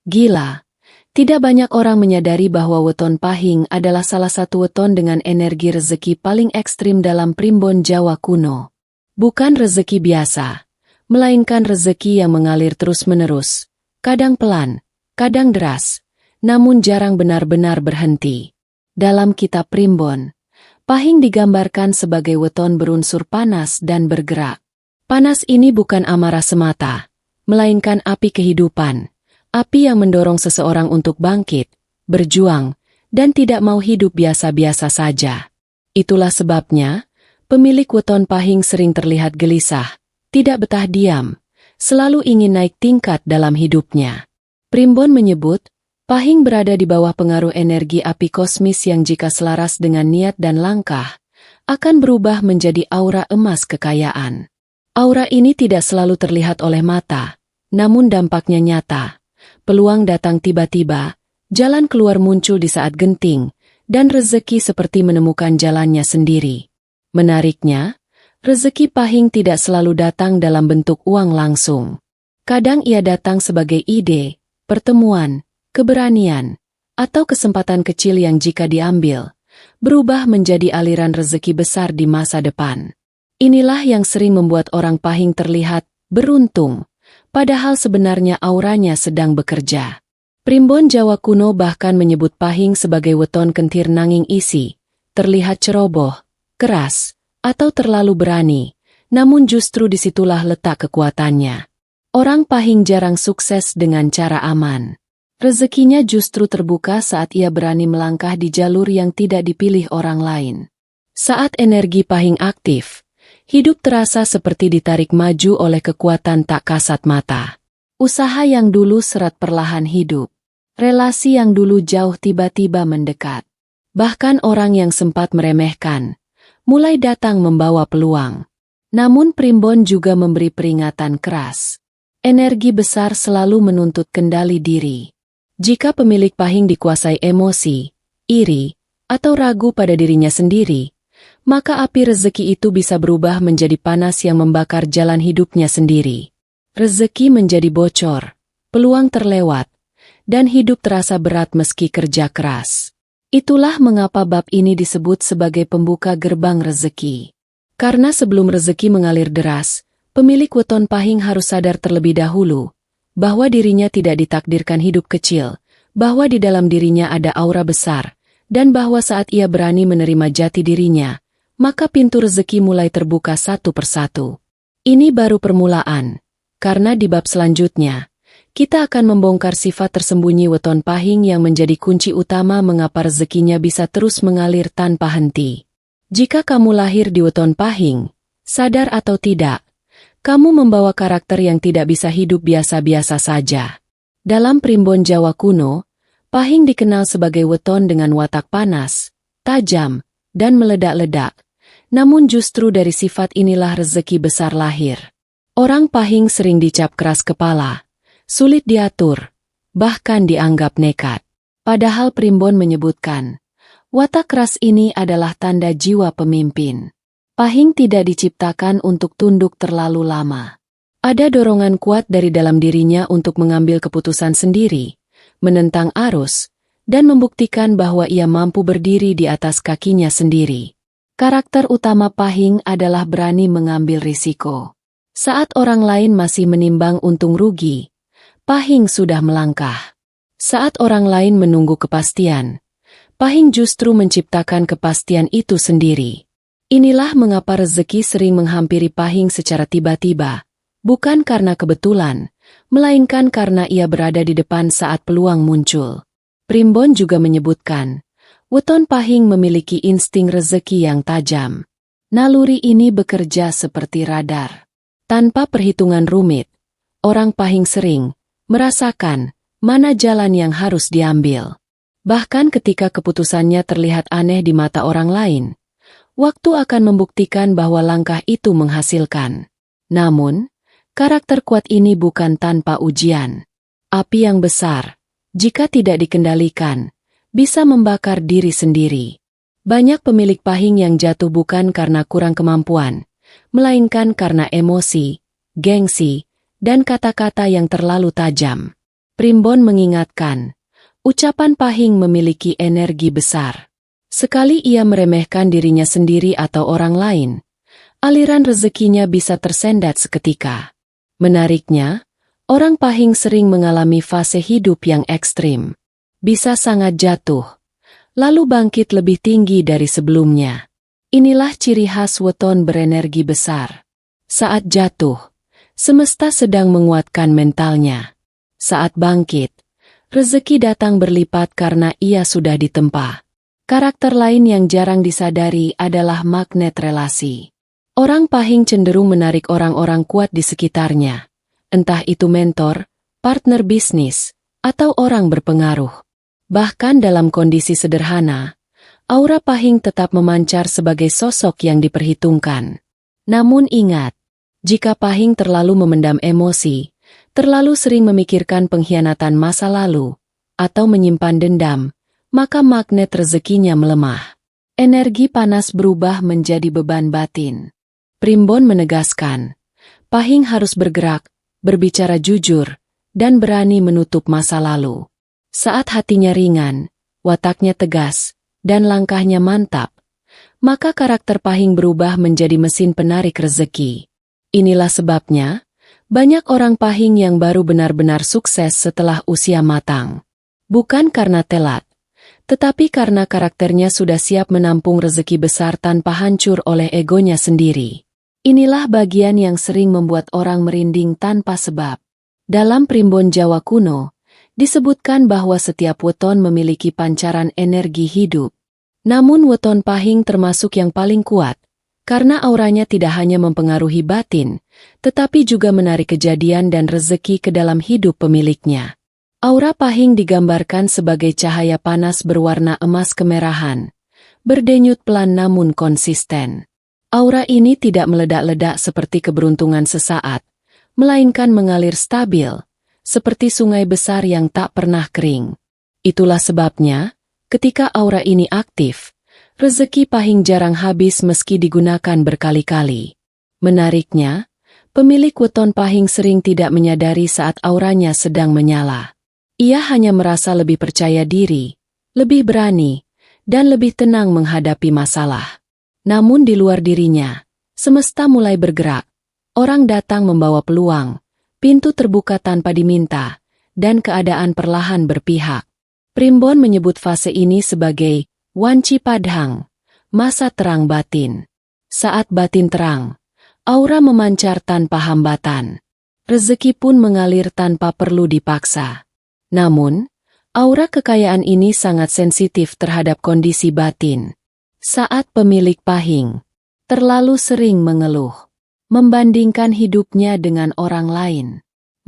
Gila, tidak banyak orang menyadari bahwa weton pahing adalah salah satu weton dengan energi rezeki paling ekstrim dalam primbon Jawa kuno. Bukan rezeki biasa, melainkan rezeki yang mengalir terus-menerus, kadang pelan, kadang deras, namun jarang benar-benar berhenti. Dalam kitab primbon, pahing digambarkan sebagai weton berunsur panas dan bergerak. Panas ini bukan amarah semata, melainkan api kehidupan, api yang mendorong seseorang untuk bangkit, berjuang, dan tidak mau hidup biasa-biasa saja. Itulah sebabnya, pemilik weton pahing sering terlihat gelisah, tidak betah diam, selalu ingin naik tingkat dalam hidupnya. Primbon menyebut, pahing berada di bawah pengaruh energi api kosmis yang jika selaras dengan niat dan langkah, akan berubah menjadi aura emas kekayaan. Aura ini tidak selalu terlihat oleh mata, namun dampaknya nyata. Peluang datang tiba-tiba, jalan keluar muncul di saat genting, dan rezeki seperti menemukan jalannya sendiri. Menariknya, rezeki pahing tidak selalu datang dalam bentuk uang langsung. Kadang ia datang sebagai ide, pertemuan, keberanian, atau kesempatan kecil yang jika diambil, berubah menjadi aliran rezeki besar di masa depan. Inilah yang sering membuat orang pahing terlihat beruntung, padahal sebenarnya auranya sedang bekerja. Primbon Jawa kuno bahkan menyebut pahing sebagai weton kentir nanging isi, terlihat ceroboh, keras, atau terlalu berani, namun justru disitulah letak kekuatannya. Orang pahing jarang sukses dengan cara aman. Rezekinya justru terbuka saat ia berani melangkah di jalur yang tidak dipilih orang lain. Saat energi pahing aktif, hidup terasa seperti ditarik maju oleh kekuatan tak kasat mata. Usaha yang dulu seret perlahan hidup. Relasi yang dulu jauh tiba-tiba mendekat. Bahkan orang yang sempat meremehkan, mulai datang membawa peluang. Namun primbon juga memberi peringatan keras. Energi besar selalu menuntut kendali diri. Jika pemilik pahing dikuasai emosi, iri, atau ragu pada dirinya sendiri, maka api rezeki itu bisa berubah menjadi panas yang membakar jalan hidupnya sendiri. Rezeki menjadi bocor, peluang terlewat, dan hidup terasa berat meski kerja keras. Itulah mengapa bab ini disebut sebagai pembuka gerbang rezeki. Karena sebelum rezeki mengalir deras, pemilik weton pahing harus sadar terlebih dahulu bahwa dirinya tidak ditakdirkan hidup kecil, bahwa di dalam dirinya ada aura besar, dan bahwa saat ia berani menerima jati dirinya, maka pintu rezeki mulai terbuka satu persatu. Ini baru permulaan, karena di bab selanjutnya, kita akan membongkar sifat tersembunyi weton pahing yang menjadi kunci utama mengapa rezekinya bisa terus mengalir tanpa henti. Jika kamu lahir di weton pahing, sadar atau tidak, kamu membawa karakter yang tidak bisa hidup biasa-biasa saja. Dalam primbon Jawa kuno, pahing dikenal sebagai weton dengan watak panas, tajam, dan meledak-ledak. Namun justru dari sifat inilah rezeki besar lahir. Orang pahing sering dicap keras kepala, sulit diatur, bahkan dianggap nekat. Padahal primbon menyebutkan, watak keras ini adalah tanda jiwa pemimpin. Pahing tidak diciptakan untuk tunduk terlalu lama. Ada dorongan kuat dari dalam dirinya untuk mengambil keputusan sendiri, menentang arus, dan membuktikan bahwa ia mampu berdiri di atas kakinya sendiri. Karakter utama pahing adalah berani mengambil risiko. Saat orang lain masih menimbang untung rugi, pahing sudah melangkah. Saat orang lain menunggu kepastian, pahing justru menciptakan kepastian itu sendiri. Inilah mengapa rezeki sering menghampiri pahing secara tiba-tiba, bukan karena kebetulan, melainkan karena ia berada di depan saat peluang muncul. Primbon juga menyebutkan, weton pahing memiliki insting rezeki yang tajam. Naluri ini bekerja seperti radar. Tanpa perhitungan rumit, orang pahing sering merasakan mana jalan yang harus diambil. Bahkan ketika keputusannya terlihat aneh di mata orang lain, waktu akan membuktikan bahwa langkah itu menghasilkan. Namun, karakter kuat ini bukan tanpa ujian. Api yang besar, jika tidak dikendalikan, bisa membakar diri sendiri. Banyak pemilik pahing yang jatuh bukan karena kurang kemampuan, melainkan karena emosi, gengsi, dan kata-kata yang terlalu tajam. Primbon mengingatkan, ucapan Pahing memiliki energi besar. Sekali ia meremehkan dirinya sendiri atau orang lain, aliran rezekinya bisa tersendat seketika. Menariknya, orang Pahing sering mengalami fase hidup yang ekstrim. Bisa sangat jatuh, lalu bangkit lebih tinggi dari sebelumnya. Inilah ciri khas weton berenergi besar. Saat jatuh, semesta sedang menguatkan mentalnya. Saat bangkit, rezeki datang berlipat karena ia sudah ditempa. Karakter lain yang jarang disadari adalah magnet relasi. Orang Pahing cenderung menarik orang-orang kuat di sekitarnya, entah itu mentor, partner bisnis, atau orang berpengaruh. Bahkan dalam kondisi sederhana, aura Pahing tetap memancar sebagai sosok yang diperhitungkan. Namun ingat, jika Pahing terlalu memendam emosi, terlalu sering memikirkan pengkhianatan masa lalu, atau menyimpan dendam, maka magnet rezekinya melemah. Energi panas berubah menjadi beban batin. Primbon menegaskan, Pahing harus bergerak, berbicara jujur, dan berani menutup masa lalu. Saat hatinya ringan, wataknya tegas, dan langkahnya mantap, maka karakter Pahing berubah menjadi mesin penarik rezeki. Inilah sebabnya, banyak orang Pahing yang baru benar-benar sukses setelah usia matang. Bukan karena telat, tetapi karena karakternya sudah siap menampung rezeki besar tanpa hancur oleh egonya sendiri. Inilah bagian yang sering membuat orang merinding tanpa sebab. Dalam Primbon Jawa kuno, disebutkan bahwa setiap weton memiliki pancaran energi hidup. Namun weton Pahing termasuk yang paling kuat, karena auranya tidak hanya mempengaruhi batin, tetapi juga menarik kejadian dan rezeki ke dalam hidup pemiliknya. Aura Pahing digambarkan sebagai cahaya panas berwarna emas kemerahan, berdenyut pelan namun konsisten. Aura ini tidak meledak-ledak seperti keberuntungan sesaat, melainkan mengalir stabil, seperti sungai besar yang tak pernah kering. Itulah sebabnya, ketika aura ini aktif, rezeki Pahing jarang habis meski digunakan berkali-kali. Menariknya, pemilik weton Pahing sering tidak menyadari saat auranya sedang menyala. Ia hanya merasa lebih percaya diri, lebih berani, dan lebih tenang menghadapi masalah. Namun di luar dirinya, semesta mulai bergerak. Orang datang membawa peluang, pintu terbuka tanpa diminta, dan keadaan perlahan berpihak. Primbon menyebut fase ini sebagai Wanci Padhang, masa terang batin. Saat batin terang, aura memancar tanpa hambatan. Rezeki pun mengalir tanpa perlu dipaksa. Namun, aura kekayaan ini sangat sensitif terhadap kondisi batin. Saat pemilik Pahing terlalu sering mengeluh, membandingkan hidupnya dengan orang lain,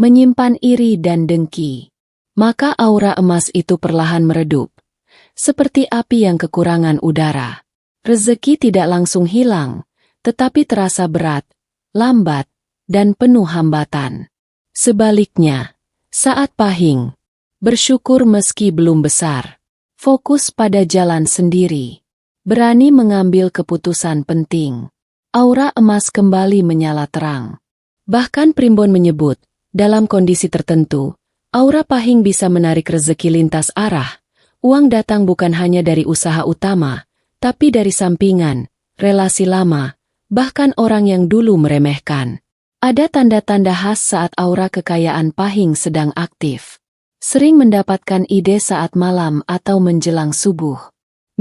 menyimpan iri dan dengki, maka aura emas itu perlahan meredup, seperti api yang kekurangan udara. Rezeki tidak langsung hilang, tetapi terasa berat, lambat, dan penuh hambatan. Sebaliknya, saat Pahing bersyukur meski belum besar, fokus pada jalan sendiri, berani mengambil keputusan penting, aura emas kembali menyala terang. Bahkan Primbon menyebut, dalam kondisi tertentu, aura Pahing bisa menarik rezeki lintas arah. Uang datang bukan hanya dari usaha utama, tapi dari sampingan, relasi lama, bahkan orang yang dulu meremehkan. Ada tanda-tanda khas saat aura kekayaan Pahing sedang aktif. Sering mendapatkan ide saat malam atau menjelang subuh.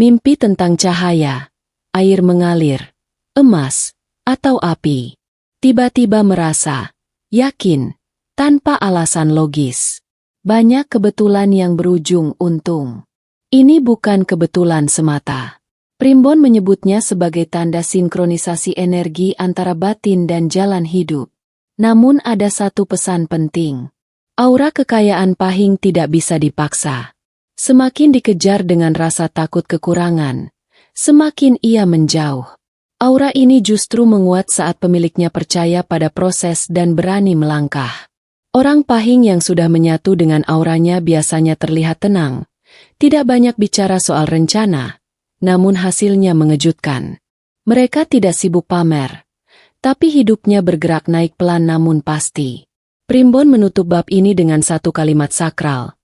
Mimpi tentang cahaya, air mengalir, emas, atau api. Tiba-tiba merasa yakin, tanpa alasan logis. Banyak kebetulan yang berujung untung. Ini bukan kebetulan semata. Primbon menyebutnya sebagai tanda sinkronisasi energi antara batin dan jalan hidup. Namun ada satu pesan penting. Aura kekayaan Pahing tidak bisa dipaksa. Semakin dikejar dengan rasa takut kekurangan, semakin ia menjauh. Aura ini justru menguat saat pemiliknya percaya pada proses dan berani melangkah. Orang Pahing yang sudah menyatu dengan auranya biasanya terlihat tenang, tidak banyak bicara soal rencana, namun hasilnya mengejutkan. Mereka tidak sibuk pamer, tapi hidupnya bergerak naik pelan namun pasti. Primbon menutup bab ini dengan satu kalimat sakral.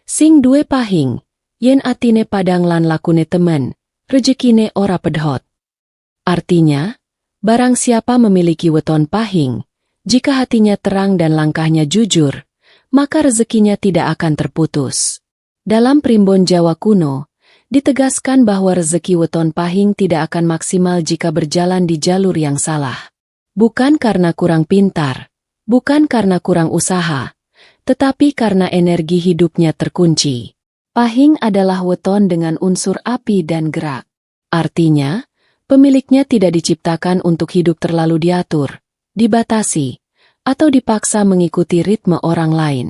Sing duwe pahing, yen atine padang lan lakune temen, rejekine ora pedhot. Artinya, barang siapa memiliki weton pahing, jika hatinya terang dan langkahnya jujur, maka rezekinya tidak akan terputus. Dalam primbon Jawa kuno, ditegaskan bahwa rezeki weton pahing tidak akan maksimal jika berjalan di jalur yang salah. Bukan karena kurang pintar, bukan karena kurang usaha, tetapi karena energi hidupnya terkunci. Pahing adalah weton dengan unsur api dan gerak. Artinya, pemiliknya tidak diciptakan untuk hidup terlalu diatur, dibatasi, atau dipaksa mengikuti ritme orang lain.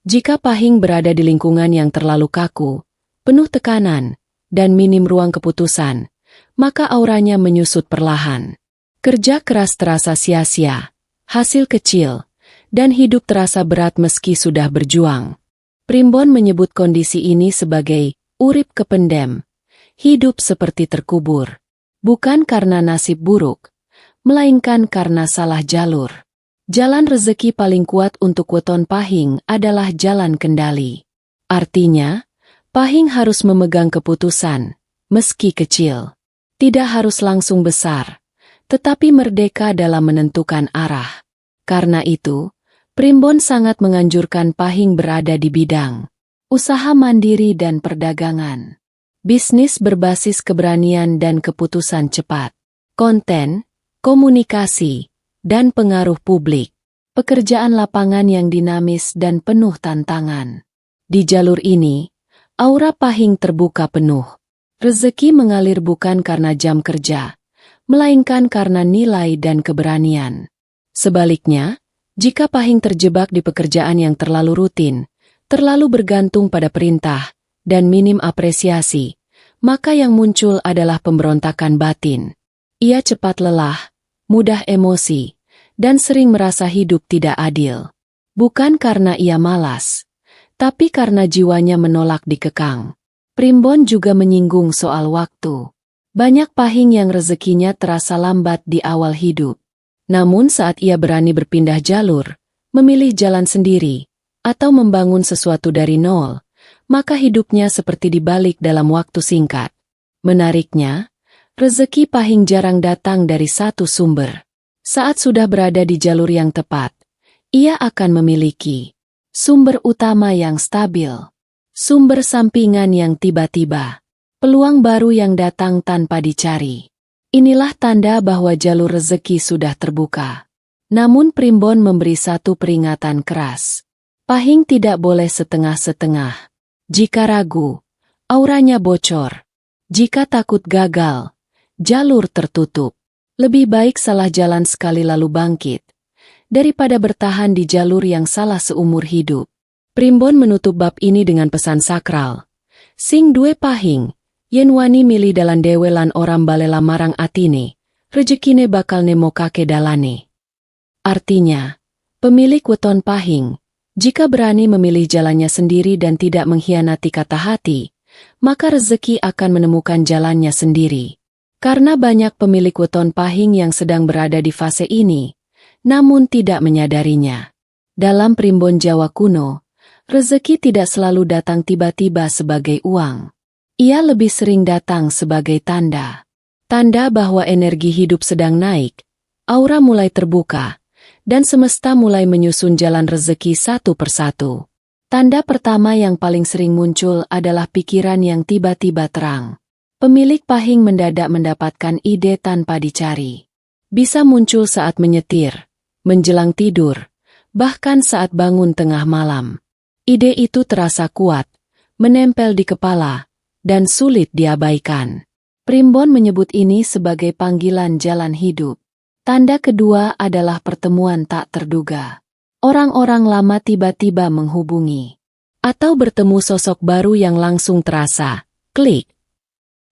Jika pahing berada di lingkungan yang terlalu kaku, penuh tekanan, dan minim ruang keputusan, maka auranya menyusut perlahan. Kerja keras terasa sia-sia, hasil kecil, dan hidup terasa berat meski sudah berjuang. Primbon menyebut kondisi ini sebagai urip kependem, hidup seperti terkubur. Bukan karena nasib buruk, melainkan karena salah jalur. Jalan rezeki paling kuat untuk weton pahing adalah jalan kendali. Artinya, pahing harus memegang keputusan, meski kecil. Tidak harus langsung besar, tetapi merdeka dalam menentukan arah. Karena itu, Primbon sangat menganjurkan pahing berada di bidang usaha mandiri dan perdagangan. Bisnis berbasis keberanian dan keputusan cepat. Konten, komunikasi, dan pengaruh publik. Pekerjaan lapangan yang dinamis dan penuh tantangan. Di jalur ini, aura pahing terbuka penuh. Rezeki mengalir bukan karena jam kerja, melainkan karena nilai dan keberanian. Sebaliknya, jika pahing terjebak di pekerjaan yang terlalu rutin, terlalu bergantung pada perintah, dan minim apresiasi, maka yang muncul adalah pemberontakan batin. Ia cepat lelah, mudah emosi, dan sering merasa hidup tidak adil. Bukan karena ia malas, tapi karena jiwanya menolak dikekang. Primbon juga menyinggung soal waktu. Banyak pahing yang rezekinya terasa lambat di awal hidup. Namun saat ia berani berpindah jalur, memilih jalan sendiri, atau membangun sesuatu dari nol, maka hidupnya seperti dibalik dalam waktu singkat. Menariknya, rezeki pahing jarang datang dari satu sumber. Saat sudah berada di jalur yang tepat, ia akan memiliki sumber utama yang stabil, sumber sampingan yang tiba-tiba, peluang baru yang datang tanpa dicari. Inilah tanda bahwa jalur rezeki sudah terbuka. Namun Primbon memberi satu peringatan keras. Pahing tidak boleh setengah-setengah. Jika ragu, auranya bocor. Jika takut gagal, jalur tertutup. Lebih baik salah jalan sekali lalu bangkit, daripada bertahan di jalur yang salah seumur hidup. Primbon menutup bab ini dengan pesan sakral. Sing duwe pahing, yen wani milih dalan dewe lan orang balela marang atine, rejekine bakal nemokake dalane. Artinya, pemilik weton pahing, jika berani memilih jalannya sendiri dan tidak mengkhianati kata hati, maka rezeki akan menemukan jalannya sendiri. Karena banyak pemilik weton pahing yang sedang berada di fase ini, namun tidak menyadarinya. Dalam primbon Jawa kuno, rezeki tidak selalu datang tiba-tiba sebagai uang. Ia lebih sering datang sebagai tanda. Tanda bahwa energi hidup sedang naik, aura mulai terbuka, dan semesta mulai menyusun jalan rezeki satu persatu. Tanda pertama yang paling sering muncul adalah pikiran yang tiba-tiba terang. Pemilik pahing mendadak mendapatkan ide tanpa dicari. Bisa muncul saat menyetir, menjelang tidur, bahkan saat bangun tengah malam. Ide itu terasa kuat, menempel di kepala, dan sulit diabaikan. Primbon menyebut ini sebagai panggilan jalan hidup. Tanda kedua adalah pertemuan tak terduga. Orang-orang lama tiba-tiba menghubungi. Atau bertemu sosok baru yang langsung terasa, klik.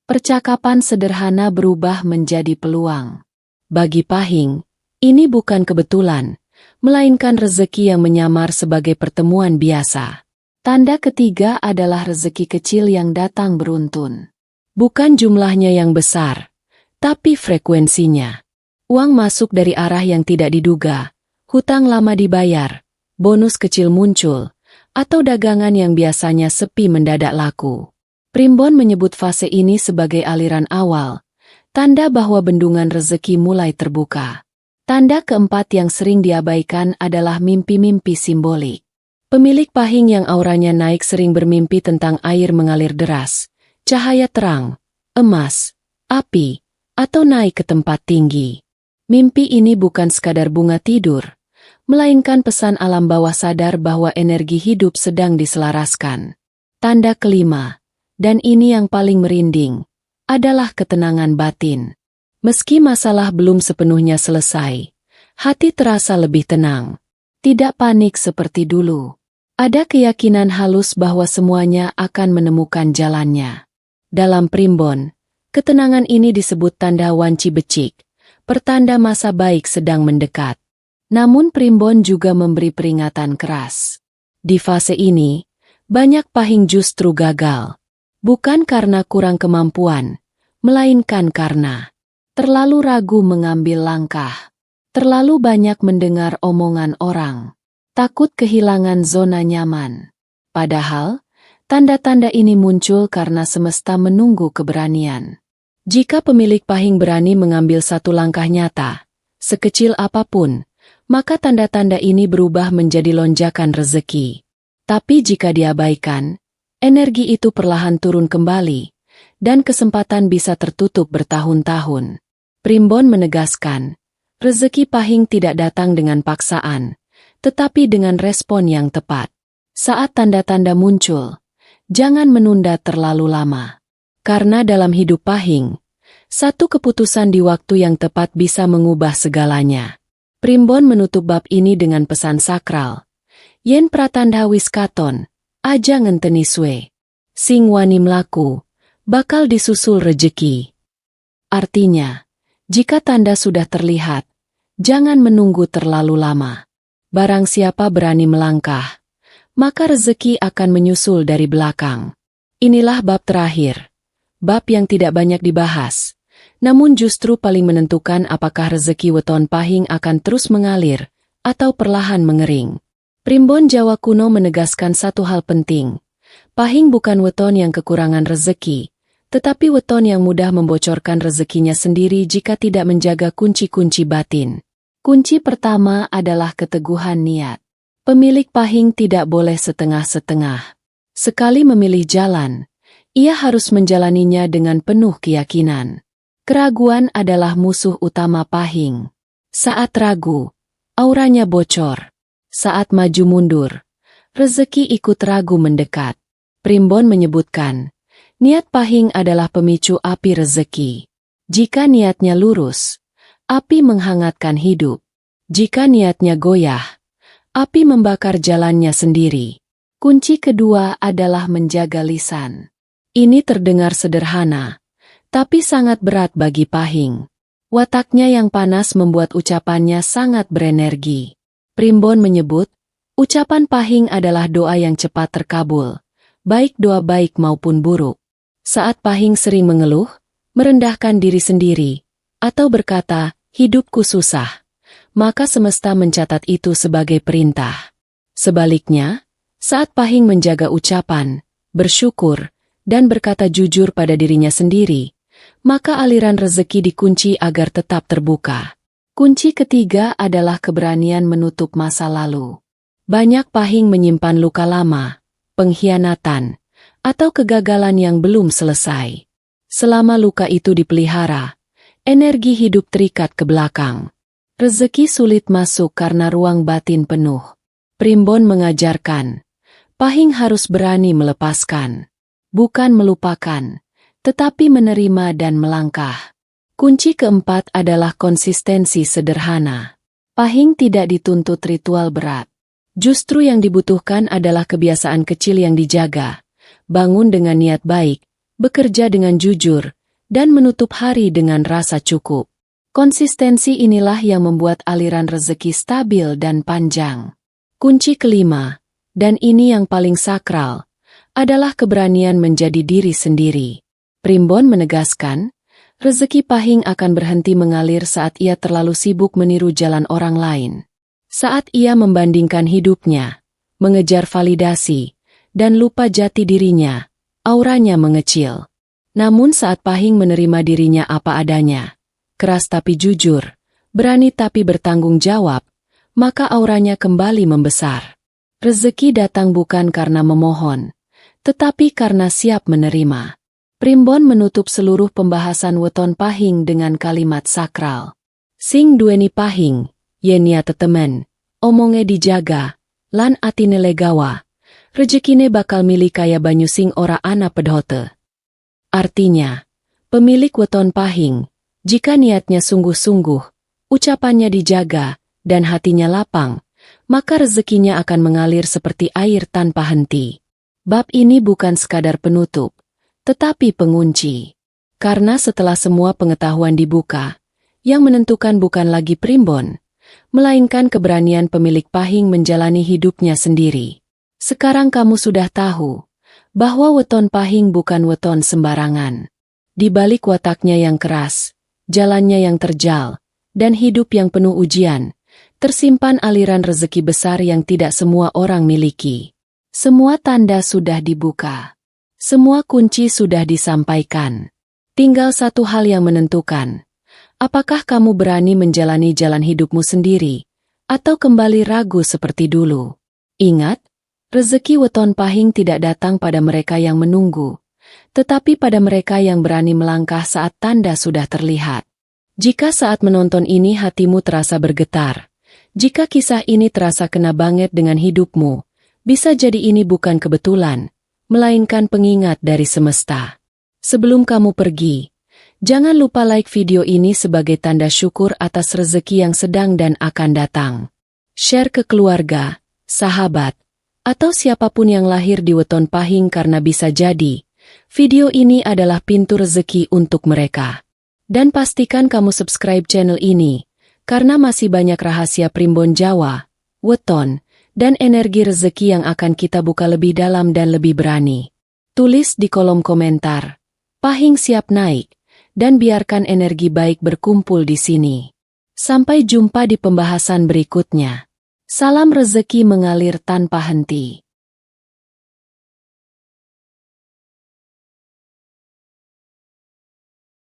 Percakapan sederhana berubah menjadi peluang. Bagi pahing, ini bukan kebetulan, melainkan rezeki yang menyamar sebagai pertemuan biasa. Tanda ketiga adalah rezeki kecil yang datang beruntun. Bukan jumlahnya yang besar, tapi frekuensinya. Uang masuk dari arah yang tidak diduga, hutang lama dibayar, bonus kecil muncul, atau dagangan yang biasanya sepi mendadak laku. Primbon menyebut fase ini sebagai aliran awal, tanda bahwa bendungan rezeki mulai terbuka. Tanda keempat yang sering diabaikan adalah mimpi-mimpi simbolik. Pemilik pahing yang auranya naik sering bermimpi tentang air mengalir deras, cahaya terang, emas, api, atau naik ke tempat tinggi. Mimpi ini bukan sekadar bunga tidur, melainkan pesan alam bawah sadar bahwa energi hidup sedang diselaraskan. Tanda kelima, dan ini yang paling merinding, adalah ketenangan batin. Meski masalah belum sepenuhnya selesai, hati terasa lebih tenang. Tidak panik seperti dulu. Ada keyakinan halus bahwa semuanya akan menemukan jalannya. Dalam primbon, ketenangan ini disebut tanda wanci becik, pertanda masa baik sedang mendekat. Namun primbon juga memberi peringatan keras. Di fase ini, banyak pahing justru gagal. Bukan karena kurang kemampuan, melainkan karena terlalu ragu mengambil langkah, terlalu banyak mendengar omongan orang, takut kehilangan zona nyaman. Padahal, tanda-tanda ini muncul karena semesta menunggu keberanian. Jika pemilik pahing berani mengambil satu langkah nyata, sekecil apapun, maka tanda-tanda ini berubah menjadi lonjakan rezeki. Tapi jika diabaikan, energi itu perlahan turun kembali, dan kesempatan bisa tertutup bertahun-tahun. Primbon menegaskan, rezeki pahing tidak datang dengan paksaan, tetapi dengan respon yang tepat. Saat tanda-tanda muncul, jangan menunda terlalu lama. Karena dalam hidup pahing, satu keputusan di waktu yang tepat bisa mengubah segalanya. Primbon menutup bab ini dengan pesan sakral. Yen pratandha wis katon, aja ngenteni suwe. Sing wani mlaku, bakal disusul rejeki. Artinya, jika tanda sudah terlihat, jangan menunggu terlalu lama. Barang siapa berani melangkah, maka rezeki akan menyusul dari belakang. Inilah bab terakhir. Bab yang tidak banyak dibahas, namun justru paling menentukan apakah rezeki weton pahing akan terus mengalir, atau perlahan mengering. Primbon Jawa kuno menegaskan satu hal penting. Pahing bukan weton yang kekurangan rezeki, tetapi weton yang mudah membocorkan rezekinya sendiri jika tidak menjaga kunci-kunci batin. Kunci pertama adalah keteguhan niat. Pemilik pahing tidak boleh setengah-setengah. Sekali memilih jalan, ia harus menjalaninya dengan penuh keyakinan. Keraguan adalah musuh utama pahing. Saat ragu, auranya bocor. Saat maju mundur, rezeki ikut ragu mendekat. Primbon menyebutkan, niat pahing adalah pemicu api rezeki. Jika niatnya lurus, api menghangatkan hidup. Jika niatnya goyah, api membakar jalannya sendiri. Kunci kedua adalah menjaga lisan. Ini terdengar sederhana, tapi sangat berat bagi pahing. Wataknya yang panas membuat ucapannya sangat berenergi. Primbon menyebut, ucapan pahing adalah doa yang cepat terkabul, baik doa baik maupun buruk. Saat pahing sering mengeluh, merendahkan diri sendiri, atau berkata, hidupku susah, maka semesta mencatat itu sebagai perintah. Sebaliknya, saat pahing menjaga ucapan, bersyukur, dan berkata jujur pada dirinya sendiri, maka aliran rezeki dikunci agar tetap terbuka. Kunci ketiga adalah keberanian menutup masa lalu. Banyak pahing menyimpan luka lama, pengkhianatan, atau kegagalan yang belum selesai. Selama luka itu dipelihara, energi hidup terikat ke belakang. Rezeki sulit masuk karena ruang batin penuh. Primbon mengajarkan, pahing harus berani melepaskan, bukan melupakan, tetapi menerima dan melangkah. Kunci keempat adalah konsistensi sederhana. Pahing tidak dituntut ritual berat. Justru yang dibutuhkan adalah kebiasaan kecil yang dijaga, bangun dengan niat baik, bekerja dengan jujur, dan menutup hari dengan rasa cukup. Konsistensi inilah yang membuat aliran rezeki stabil dan panjang. Kunci kelima, dan ini yang paling sakral, adalah keberanian menjadi diri sendiri. Primbon menegaskan, rezeki pahing akan berhenti mengalir saat ia terlalu sibuk meniru jalan orang lain. Saat ia membandingkan hidupnya, mengejar validasi, dan lupa jati dirinya, auranya mengecil. Namun saat Pahing menerima dirinya apa adanya, keras tapi jujur, berani tapi bertanggung jawab, maka auranya kembali membesar. Rezeki datang bukan karena memohon, tetapi karena siap menerima. Primbon menutup seluruh pembahasan weton Pahing dengan kalimat sakral. Sing duweni Pahing, yenia tetemen, omonge dijaga, lan atine legawa, rejekine bakal milik kaya banyu sing ora ana pedhote. Artinya, pemilik weton Pahing, jika niatnya sungguh-sungguh, ucapannya dijaga, dan hatinya lapang, maka rezekinya akan mengalir seperti air tanpa henti. Bab ini bukan sekadar penutup, tetapi pengunci. Karena setelah semua pengetahuan dibuka, yang menentukan bukan lagi Primbon, melainkan keberanian pemilik Pahing menjalani hidupnya sendiri. Sekarang kamu sudah tahu bahwa weton Pahing bukan weton sembarangan. Di balik wataknya yang keras, jalannya yang terjal, dan hidup yang penuh ujian, tersimpan aliran rezeki besar yang tidak semua orang miliki. Semua tanda sudah dibuka. Semua kunci sudah disampaikan. Tinggal satu hal yang menentukan. Apakah kamu berani menjalani jalan hidupmu sendiri, atau kembali ragu seperti dulu? Ingat, rezeki weton Pahing tidak datang pada mereka yang menunggu, tetapi pada mereka yang berani melangkah saat tanda sudah terlihat. Jika saat menonton ini hatimu terasa bergetar, jika kisah ini terasa kena banget dengan hidupmu, bisa jadi ini bukan kebetulan, melainkan pengingat dari semesta. Sebelum kamu pergi, jangan lupa like video ini sebagai tanda syukur atas rezeki yang sedang dan akan datang. Share ke keluarga, sahabat, atau siapapun yang lahir di weton Pahing karena bisa jadi video ini adalah pintu rezeki untuk mereka. Dan pastikan kamu subscribe channel ini, karena masih banyak rahasia Primbon Jawa, weton, dan energi rezeki yang akan kita buka lebih dalam dan lebih berani. Tulis di kolom komentar, Pahing siap naik, dan biarkan energi baik berkumpul di sini. Sampai jumpa di pembahasan berikutnya. Salam rezeki mengalir tanpa henti.